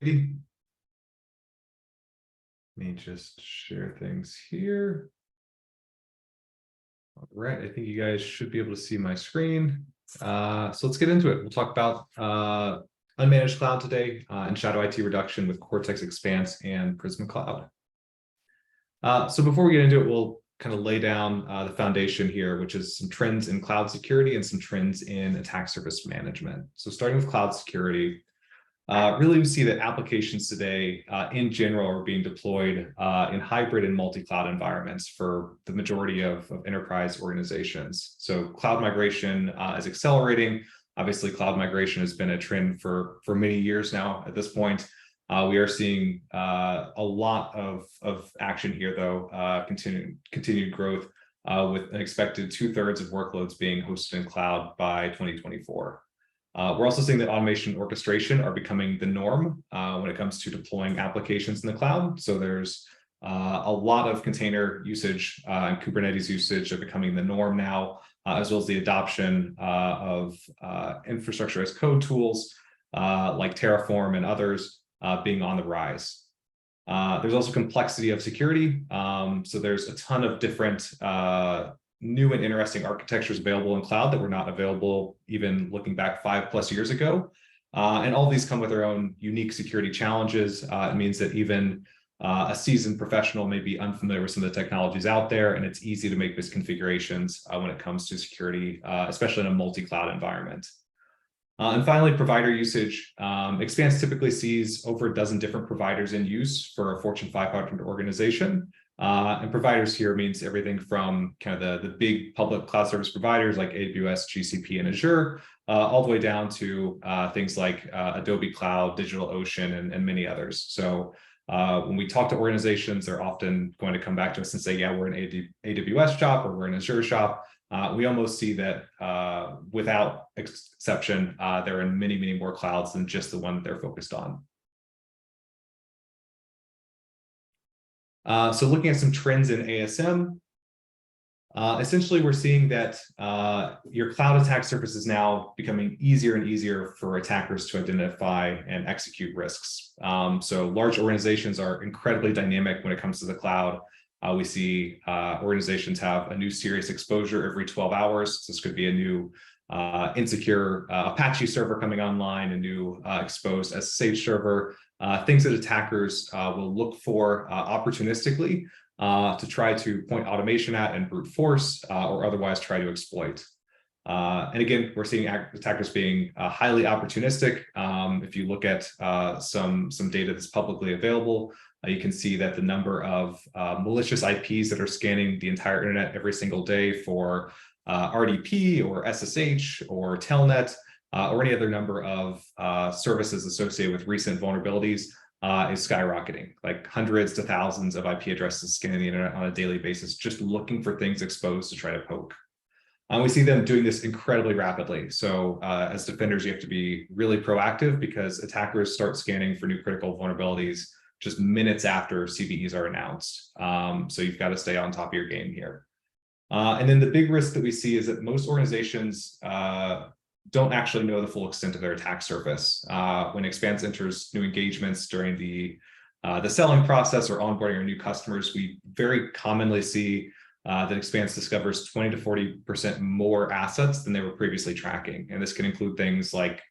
Let me just share things here. All right, I think you guys should be able to see my screen. So let's get into it. We'll talk about unmanaged cloud today and shadow IT reduction with Cortex Xpanse and Prisma Cloud. So before we get into it, we'll kind of lay down the foundation here, which is some trends in cloud security and some trends in attack surface management. So starting with cloud security, really we see that applications today in general are being deployed in hybrid and multi-cloud environments for the majority of enterprise organizations. So cloud migration is accelerating. Obviously, cloud migration has been a trend for many years now at this point. We are seeing a lot of action here, though, continued growth with an expected 2/3 of workloads being hosted in cloud by 2024. We're also seeing that automation and orchestration are becoming the norm when it comes to deploying applications in the cloud. So there's a lot of container usage and Kubernetes usage are becoming the norm now, as well as the adoption of infrastructure as code tools like Terraform and others being on the rise. There's also complexity of security. So there's a ton of different new and interesting architectures available in cloud that were not available even looking back 5+ years ago. And all these come with their own unique security challenges. It means that even a seasoned professional may be unfamiliar with some of the technologies out there, and it's easy to make misconfigurations when it comes to security, especially in a multi-cloud environment. And finally, provider usage. Expanse typically sees over a dozen different providers in use for a Fortune 500 organization. And providers here means everything from kind of the big public cloud service providers like AWS, GCP, and Azure, all the way down to things like Adobe Cloud, DigitalOcean, and many others. So when we talk to organizations, they're often going to come back to us and say, yeah, we're an AWS shop or we're an Azure shop. We almost see that without exception, they're in many, many more clouds than just the one that they're focused on. So looking at some trends in ASM, essentially we're seeing that your cloud attack surface is now becoming easier and easier for attackers to identify and execute risks. So large organizations are incredibly dynamic when it comes to the cloud. We see organizations have a new serious exposure every 12 hours. So this could be a new insecure Apache server coming online, a new exposed SSH server, things that attackers will look for opportunistically to try to point automation at and brute force or otherwise try to exploit. And again, we're seeing attackers being highly opportunistic. If you look at some data that's publicly available, you can see that the number of malicious IPs that are scanning the entire internet every single day for RDP or SSH or Telnet or any other number of services associated with recent vulnerabilities is skyrocketing, like hundreds to thousands of IP addresses scanning the internet on a daily basis, just looking for things exposed to try to poke. We see them doing this incredibly rapidly. So as defenders, you have to be really proactive because attackers start scanning for new critical vulnerabilities just minutes after CVEs are announced. So you've got to stay on top of your game here. And then the big risk that we see is that most organizations don't actually know the full extent of their attack surface. When Expanse enters new engagements during the selling process or onboarding our new customers, we very commonly see that Expanse discovers 20 to 40% more assets than they were previously tracking. And this can include things like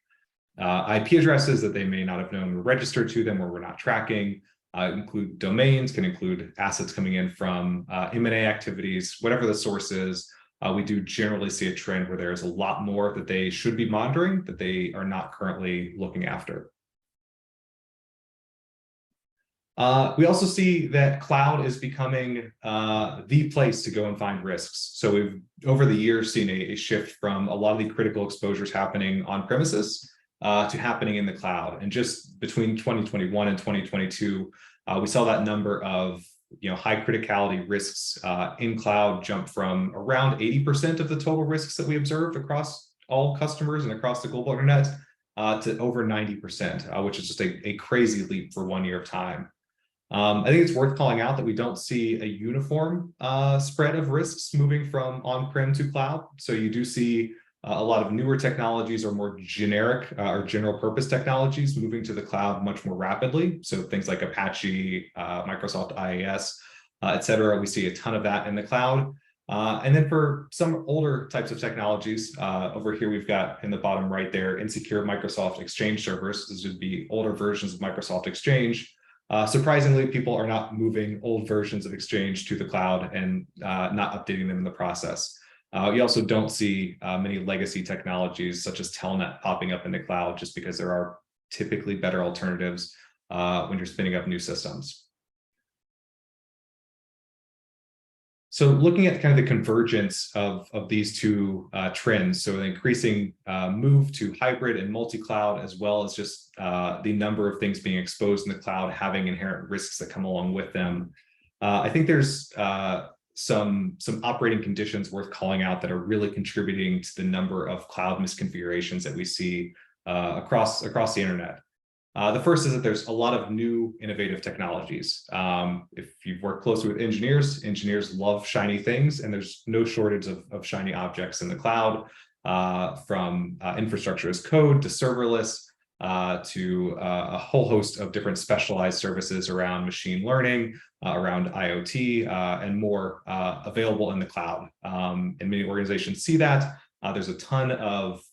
IP addresses that they may not have known were registered to them or were not tracking, include domains, can include assets coming in from M&A activities, whatever the source is. We do generally see a trend where there's a lot more that they should be monitoring that they are not currently looking after. We also see that cloud is becoming the place to go and find risks. So we've, over the years, seen a shift from a lot of the critical exposures happening on premises to happening in the cloud. And just between 2021 and 2022, we saw that number of high criticality risks in cloud jump from around 80% of the total risks that we observed across all customers and across the global internet to over 90%, which is just a crazy leap for 1 year of time. I think it's worth calling out that we don't see a uniform spread of risks moving from on-prem to cloud. So you do see A lot of newer technologies are more generic or general purpose technologies moving to the cloud much more rapidly. So things like Apache, Microsoft IaaS, et cetera, we see a ton of that in the cloud. And then for some older types of technologies, over here we've got in the bottom right there, insecure Microsoft Exchange servers. These would be older versions of Microsoft Exchange. Surprisingly, people are not moving old versions of Exchange to the cloud and not updating them in the process. You also don't see many legacy technologies such as Telnet popping up in the cloud just because there are typically better alternatives when you're spinning up new systems. So looking at kind of the convergence of these two trends, so an increasing move to hybrid and multi-cloud, as well as just the number of things being exposed in the cloud having inherent risks that come along with them. I think there's some operating conditions worth calling out that are really contributing to the number of cloud misconfigurations that we see across the internet. The first is that there's a lot of new innovative technologies. If you've worked closely with engineers love shiny things, and there's no shortage of shiny objects in the cloud, from infrastructure as code to serverless, to a whole host of different specialized services around machine learning, around IoT, and more available in the cloud. And many organizations see that. There's a ton of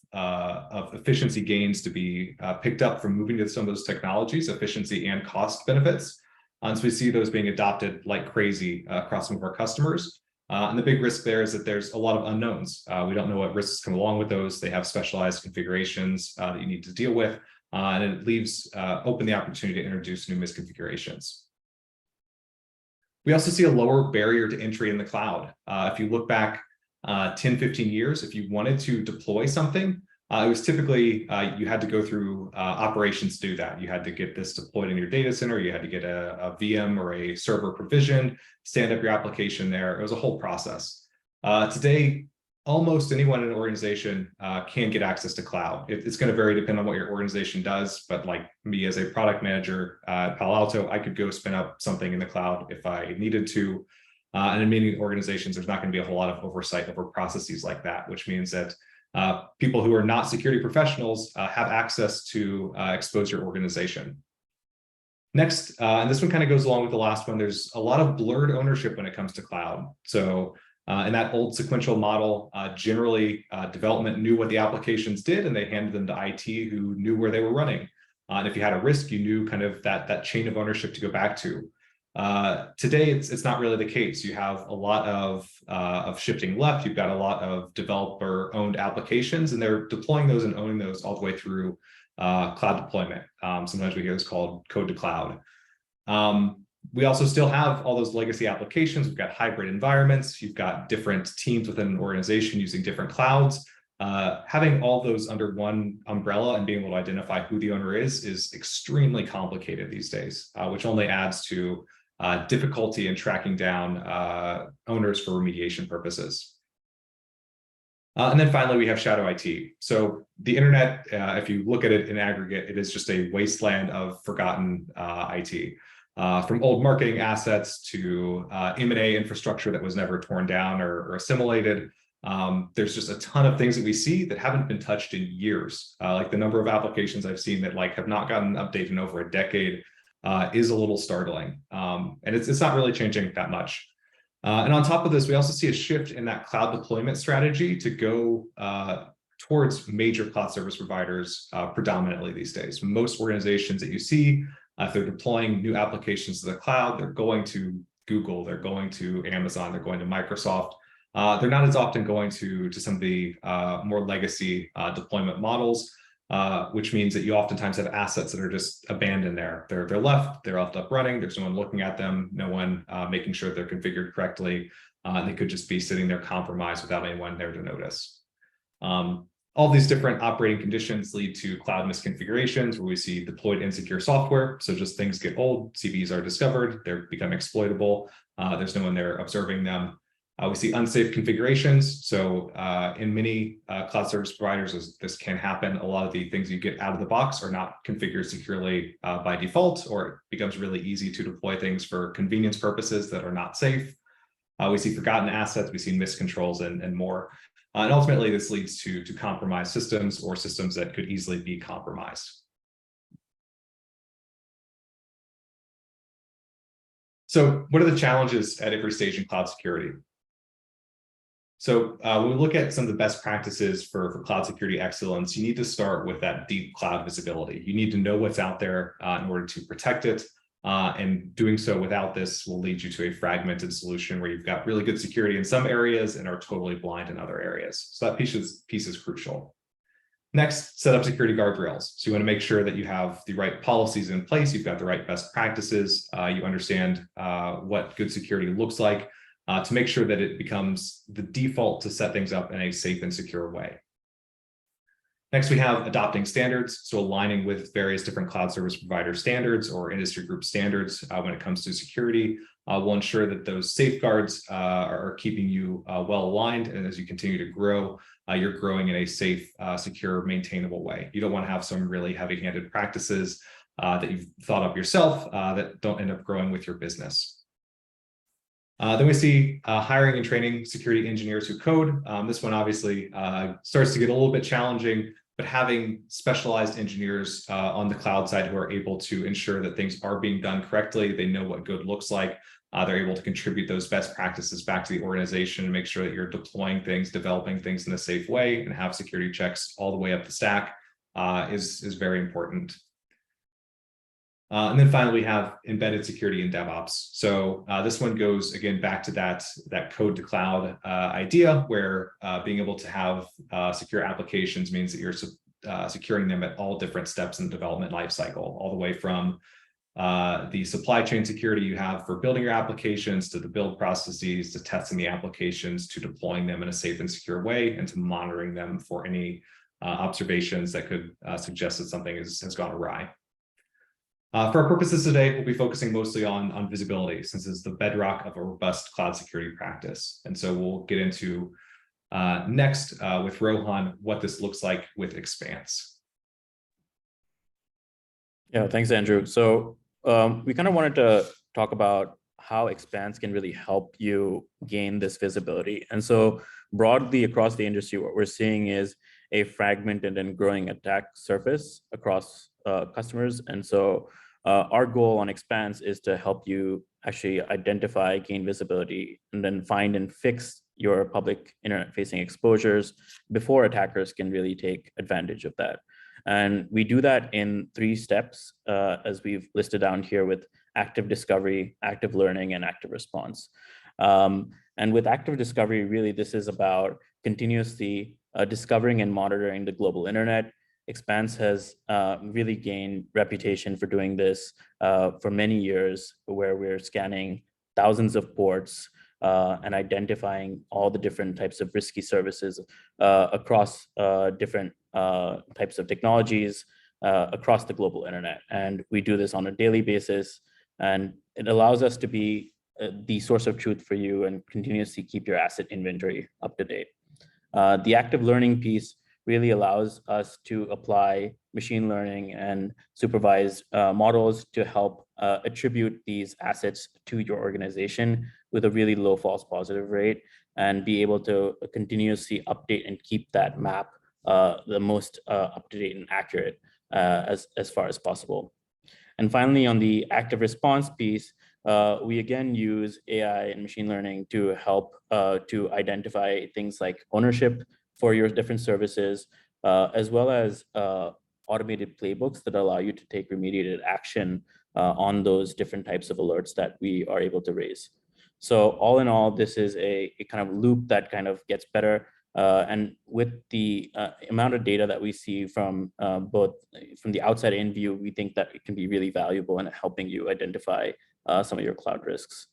efficiency gains to be picked up from moving to some of those technologies, efficiency and cost benefits. And so we see those being adopted like crazy across some of our customers. And the big risk there is that there's a lot of unknowns. We don't know what risks come along with those. They have specialized configurations that you need to deal with, and it leaves open the opportunity to introduce new misconfigurations. We also see a lower barrier to entry in the cloud. If you look back 10, 15 years, if you wanted to deploy something, it was typically you had to go through operations to do that. You had to get this deployed in your data center. You had to get a VM or a server provisioned, stand up your application there. It was a whole process. Today, almost anyone in an organization can get access to cloud. It's going to vary depending on what your organization does. But like me as a product manager at Palo Alto, I could go spin up something in the cloud if I needed to. And in many organizations, there's not going to be a whole lot of oversight over processes like that, which means that people who are not security professionals have access to expose your organization. Next, and this one kind of goes along with the last one, there's a lot of blurred ownership when it comes to cloud. So in that old sequential model, generally development knew what the applications did and they handed them to IT who knew where they were running. And if you had a risk, you knew kind of that chain of ownership to go back to. Today, it's not really the case. You have a lot of shifting left. You've got a lot of developer-owned applications, and they're deploying those and owning those all the way through cloud deployment. Sometimes we hear this called code to cloud. We also still have all those legacy applications. We've got hybrid environments. You've got different teams within an organization using different clouds. Having all those under one umbrella and being able to identify who the owner is extremely complicated these days, which only adds to difficulty in tracking down owners for remediation purposes. And then finally, we have shadow IT. So the internet, if you look at it in aggregate, it is just a wasteland of forgotten IT. From old marketing assets to M&A infrastructure that was never torn down or assimilated. There's just a ton of things that we see that haven't been touched in years. Like the number of applications I've seen that have not gotten updated in over a decade is a little startling. And it's not really changing that much. And on top of this, we also see a shift in that cloud deployment strategy to go towards major cloud service providers predominantly these days. Most organizations that you see, if they're deploying new applications to the cloud, they're going to Google, they're going to Amazon, they're going to Microsoft. They're not as often going to some of the more legacy deployment models, which means that you oftentimes have assets that are just abandoned there. They're left up running. There's no one looking at them, no one making sure they're configured correctly. They could just be sitting there compromised without anyone there to notice. All these different operating conditions lead to cloud misconfigurations where we see deployed insecure software. So just things get old, CVEs are discovered, they become exploitable. There's no one there observing them. We see unsafe configurations. So in many cloud service providers, this can happen. A lot of the things you get out of the box are not configured securely by default, or it becomes really easy to deploy things for convenience purposes that are not safe. We see forgotten assets, we see miscontrols and more. And ultimately, this leads to compromised systems or systems that could easily be compromised. So what are the challenges at every stage in cloud security? So when we look at some of the best practices for cloud security excellence, you need to start with that deep cloud visibility. You need to know what's out there in order to protect it. And doing so without this will lead you to a fragmented solution where you've got really good security in some areas and are totally blind in other areas. So that piece is crucial. Next, set up security guardrails. So you want to make sure that you have the right policies in place, you've got the right best practices, you understand what good security looks like, to make sure that it becomes the default to set things up in a safe and secure way. Next, we have adopting standards, so aligning with various different cloud service provider standards or industry group standards when it comes to security will ensure that those safeguards are keeping you well aligned, and as you continue to grow, you're growing in a safe, secure, maintainable way. You don't want to have some really heavy-handed practices that you've thought up yourself that don't end up growing with your business. Then we see hiring and training security engineers who code. This one obviously starts to get a little bit challenging, but having specialized engineers on the cloud side who are able to ensure that things are being done correctly, they know what good looks like, they're able to contribute those best practices back to the organization and make sure that you're deploying things, developing things in a safe way, and have security checks all the way up the stack is very important. And then finally, we have embedded security in DevOps. So this one goes, again, back to that code to cloud idea where being able to have secure applications means that you're securing them at all different steps in the development lifecycle, all the way from the supply chain security you have for building your applications, to the build processes, to testing the applications, to deploying them in a safe and secure way, and to monitoring them for any observations that could suggest that something has gone awry. For our purposes today, we'll be focusing mostly on visibility, since it's the bedrock of a robust cloud security practice. And so we'll get into next with Rohan what this looks like with Expanse. Yeah, thanks, Andrew. So we kind of wanted to talk about how Expanse can really help you gain this visibility. And so broadly across the industry, what we're seeing is a fragmented and growing attack surface across customers. And so our goal on Expanse is to help you actually identify, gain visibility, and then find and fix your public internet-facing exposures before attackers can really take advantage of that. And we do that in 3 steps, as we've listed down here, with active discovery, active learning, and active response. And with active discovery, really, this is about continuously discovering and monitoring the global internet. Expanse has really gained reputation for doing this for many years, where we're scanning thousands of ports and identifying all the different types of risky services across different types of technologies across the global internet. And we do this on a daily basis, and it allows us to be the source of truth for you and continuously keep your asset inventory up to date. The active learning piece really allows us to apply machine learning and supervised models to help attribute these assets to your organization with a really low false positive rate, and be able to continuously update and keep that map the most up to date and accurate as far as possible. And finally, on the active response piece, we again use AI and machine learning to help to identify things like ownership for your different services, as well as automated playbooks that allow you to take remediated action on those different types of alerts that we are able to raise. So all in all, this is a kind of loop that kind of gets better. And with the amount of data that we see from both from the outside in view, we think that it can be really valuable in helping you identify some of your cloud risks.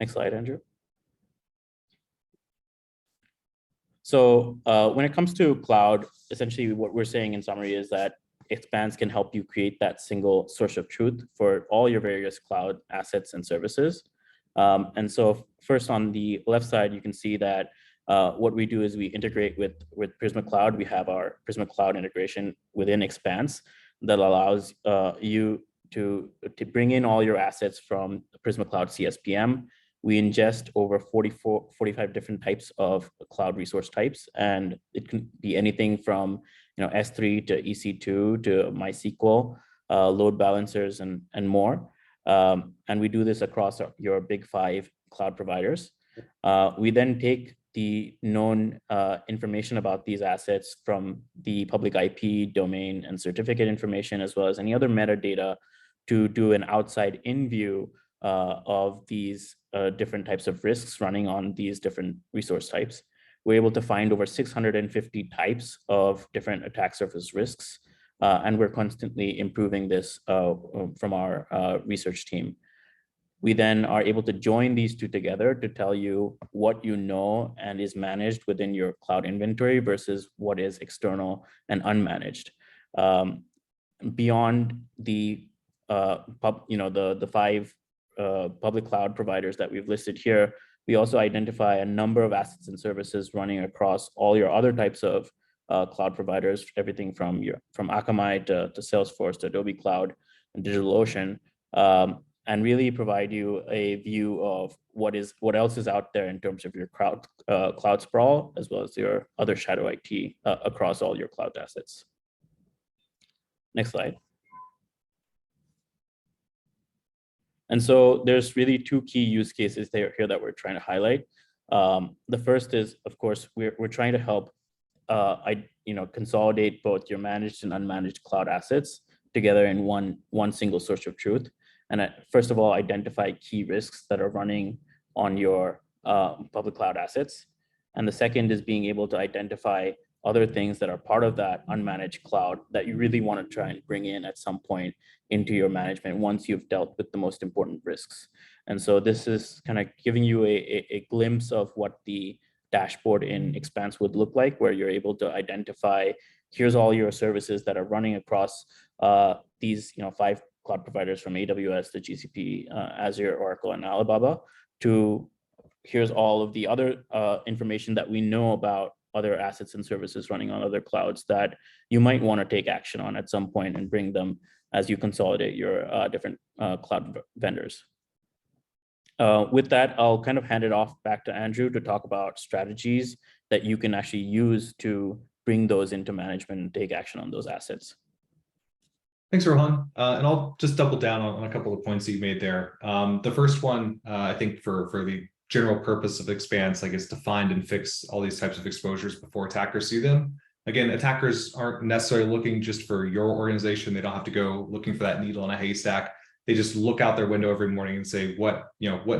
Next slide, Andrew. So when it comes to cloud, essentially what we're saying in summary is that Expanse can help you create that single source of truth for all your various cloud assets and services. And so first, on the left side, you can see that what we do is we integrate with Prisma Cloud. We have our Prisma Cloud integration within Expanse that allows you to bring in all your assets from Prisma Cloud CSPM we ingest over 45 different types of cloud resource types, and it can be anything from S3 to EC2 to MySQL, load balancers, and more. And we do this across your big 5 cloud providers. We then take the known information about these assets from the public IP, domain, and certificate information, as well as any other metadata, to do an outside-in view of these different types of risks running on these different resource types. We're able to find over 650 types of different attack surface risks, and we're constantly improving this from our research team. We then are able to join these two together to tell you what you know and is managed within your cloud inventory versus what is external and unmanaged. Beyond the the 5 public cloud providers that we've listed here, we also identify a number of assets and services running across all your other types of cloud providers, everything from Akamai to Salesforce to Adobe Cloud and DigitalOcean, and really provide you a view of what else is out there in terms of your cloud sprawl, as well as your other shadow IT across all your cloud assets. Next slide. And so there's really 2 key use cases here that we're trying to highlight. The first is, of course, we're trying to help consolidate both your managed and unmanaged cloud assets together in one single source of truth. And first of all, identify key risks that are running on your public cloud assets. And the second is being able to identify other things that are part of that unmanaged cloud that you really want to try and bring in at some point into your management once you've dealt with the most important risks. And so this is kind of giving you a glimpse of what the dashboard in Expanse would look like, where you're able to identify, here's all your services that are running across these 5 cloud providers, from AWS to GCP, Azure, Oracle, and Alibaba, to here's all of the other information that we know about other assets and services running on other clouds that you might want to take action on at some point and bring them as you consolidate your different cloud vendors. With that, I'll kind of hand it off back to Andrew to talk about strategies that you can actually use to bring those into management and take action on those assets. Thanks, Rohan. And I'll just double down on a couple of points that you made there. The first one, I think for the general purpose of Expanse, is to find and fix all these types of exposures before attackers see them. Again, attackers aren't necessarily looking just for your organization. They don't have to go looking for that needle in a haystack. They just look out their window every morning and say, what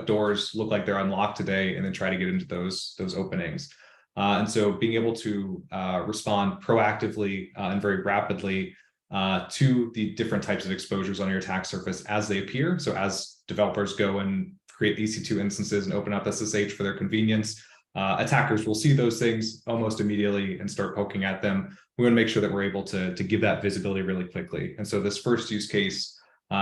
doors look like they're unlocked today, and then try to get into those openings. And so being able to respond proactively and very rapidly to the different types of exposures on your attack surface as they appear. So as developers go and create EC2 instances and open up SSH for their convenience, attackers will see those things almost immediately and start poking at them. We want to make sure that we're able to give that visibility really quickly. And so this first use case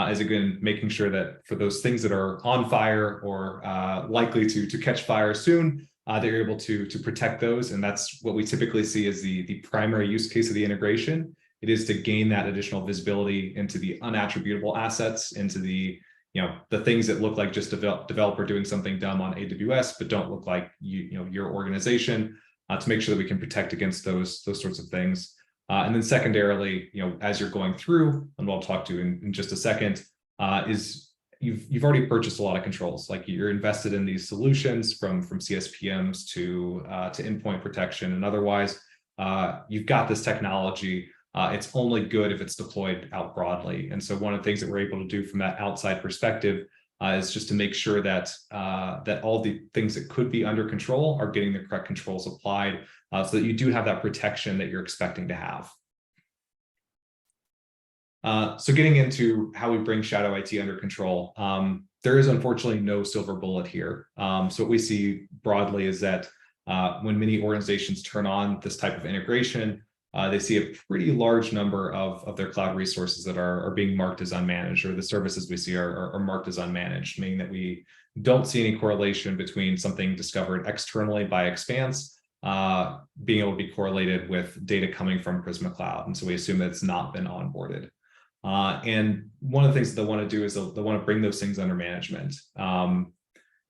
is, again, making sure that for those things that are on fire or likely to catch fire soon, they're able to protect those. And that's what we typically see as the primary use case of the integration. It is to gain that additional visibility into the unattributable assets, into the things that look like just a developer doing something dumb on AWS, but don't look like your organization, to make sure that we can protect against those sorts of things. And then secondarily, as you're going through, and what I'll talk to in just a second, is you've already purchased a lot of controls. Like, you're invested in these solutions from CSPMs to endpoint protection and otherwise. You've got this technology. It's only good if it's deployed out broadly. And so one of the things that we're able to do from that outside perspective is just to make sure that that all the things that could be under control are getting the correct controls applied, so that you do have that protection that you're expecting to have. So getting into how we bring shadow IT under control, there is unfortunately no silver bullet here. So what we see broadly is that when many organizations turn on this type of integration, they see a pretty large number of their cloud resources that are being marked as unmanaged, or the services we see are marked as unmanaged, meaning that we don't see any correlation between something discovered externally by Expanse being able to be correlated with data coming from Prisma Cloud. And so we assume that it's not been onboarded. And one of the things that they want to do is they want to bring those things under management.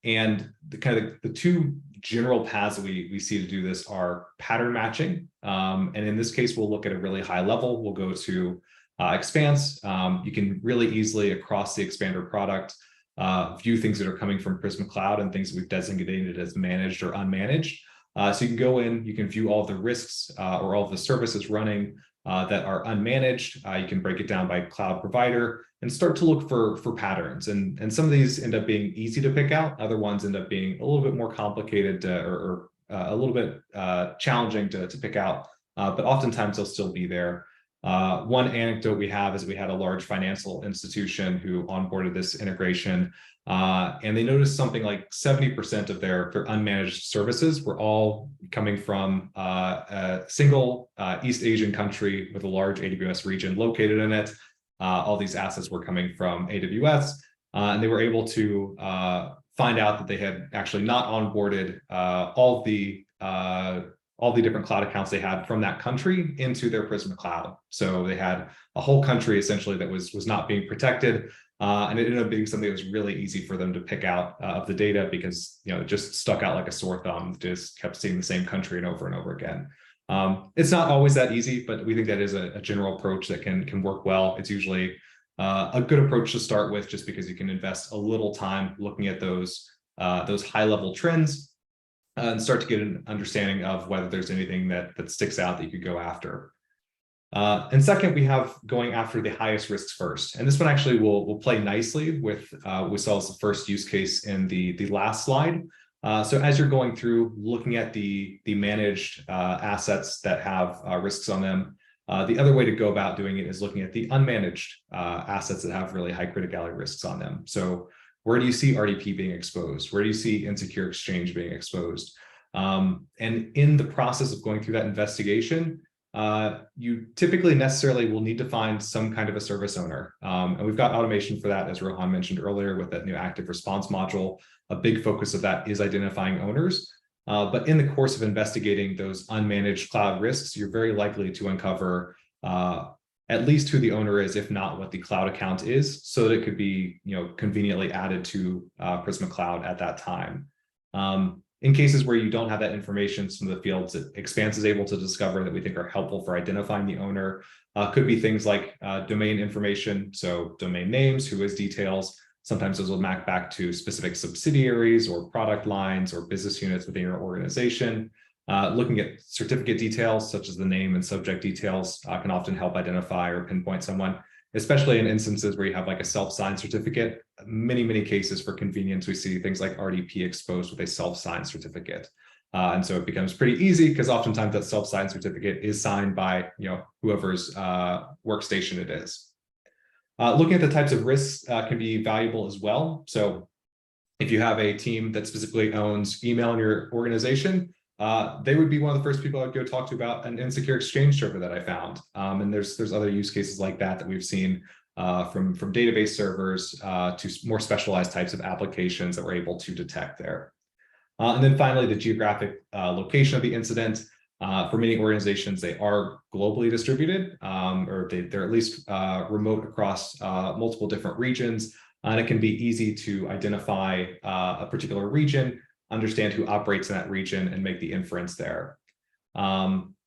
And the two general paths that we see to do this are pattern matching. And in this case, we'll look at a really high level. We'll go to Expanse. You can really easily across the Expander product view things that are coming from Prisma Cloud and things that we've designated as managed or unmanaged. So you can go in, you can view all the risks or all of the services running that are unmanaged. You can break it down by cloud provider and start to look for patterns. And some of these end up being easy to pick out. Other ones end up being a little bit more complicated or a little bit challenging to pick out, but oftentimes they'll still be there. One anecdote we have is we had a large financial institution who onboarded this integration, and they noticed something like 70% of their unmanaged services were all coming from a single East Asian country with a large AWS region located in it. All these assets were coming from AWS, and they were able to find out that they had actually not onboarded all the different cloud accounts they had from that country into their Prisma Cloud. So they had a whole country essentially that was not being protected, and it ended up being something that was really easy for them to pick out of the data because it just stuck out like a sore thumb. Just kept seeing the same country and over again. It's not always that easy, but we think that is a general approach that can work well. It's usually a good approach to start with, just because you can invest a little time looking at those high-level trends and start to get an understanding of whether there's anything that sticks out that you could go after. And second, we have going after the highest risks first. And this one actually will play nicely with we saw as the first use case in the last slide. So as you're going through looking at the managed assets that have risks on them, the other way to go about doing it is looking at the unmanaged assets that have really high criticality risks on them. So where do you see RDP being exposed? Where do you see insecure exchange being exposed? And in the process of going through that investigation, you typically necessarily will need to find some kind of a service owner. And we've got automation for that, as Rohan mentioned earlier, with that new active response module. A big focus of that is identifying owners. But in the course of investigating those unmanaged cloud risks, you're very likely to uncover at least who the owner is, if not what the cloud account is, so that it could be conveniently added to Prisma Cloud at that time. In cases where you don't have that information, some of the fields that Expanse is able to discover that we think are helpful for identifying the owner could be things like domain information, so domain names, who is details. Sometimes those will map back to specific subsidiaries or product lines or business units within your organization. Looking at certificate details, such as the name and subject details, can often help identify or pinpoint someone, especially in instances where you have like a self-signed certificate. Many cases for convenience, we see things like RDP exposed with a self-signed certificate. And so it becomes pretty easy because oftentimes that self-signed certificate is signed by whoever's workstation it is. Looking at the types of risks can be valuable as well. So if you have a team that specifically owns email in your organization, they would be one of the first people I'd go talk to about an insecure exchange server that I found. And there's other use cases like that we've seen from database servers to more specialized types of applications that we're able to detect there. And then finally, the geographic location of the incident. For many organizations, they are globally distributed, or they're at least remote across multiple different regions. And it can be easy to identify a particular region, understand who operates in that region, and make the inference there.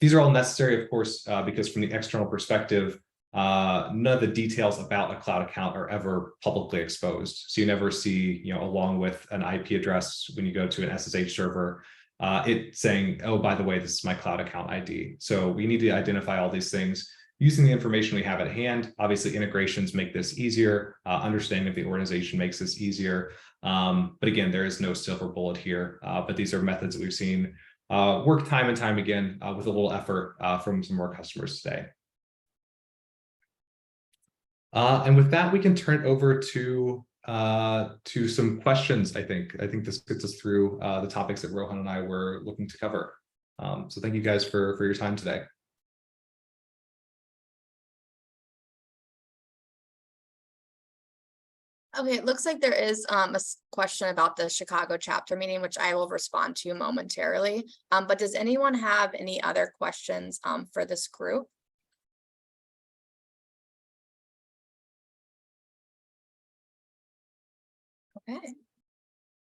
These are all necessary, of course, because from the external perspective, none of the details about a cloud account are ever publicly exposed. So you never see, along with an IP address when you go to an SSH server, it saying, oh, by the way, this is my cloud account ID. So we need to identify all these things using the information we have at hand. Obviously, integrations make this easier. Understanding of the organization makes this easier. But again, there is no silver bullet here. But these are methods that we've seen work time and time again with a little effort from some more customers today. And with that, we can turn over to some questions. I think this gets us through the topics that Rohan and I were looking to cover. So thank you guys for your time today. Okay, it looks like there is a question about the Chicago chapter meeting, which I will respond to momentarily. But does anyone have any other questions for this group? Okay.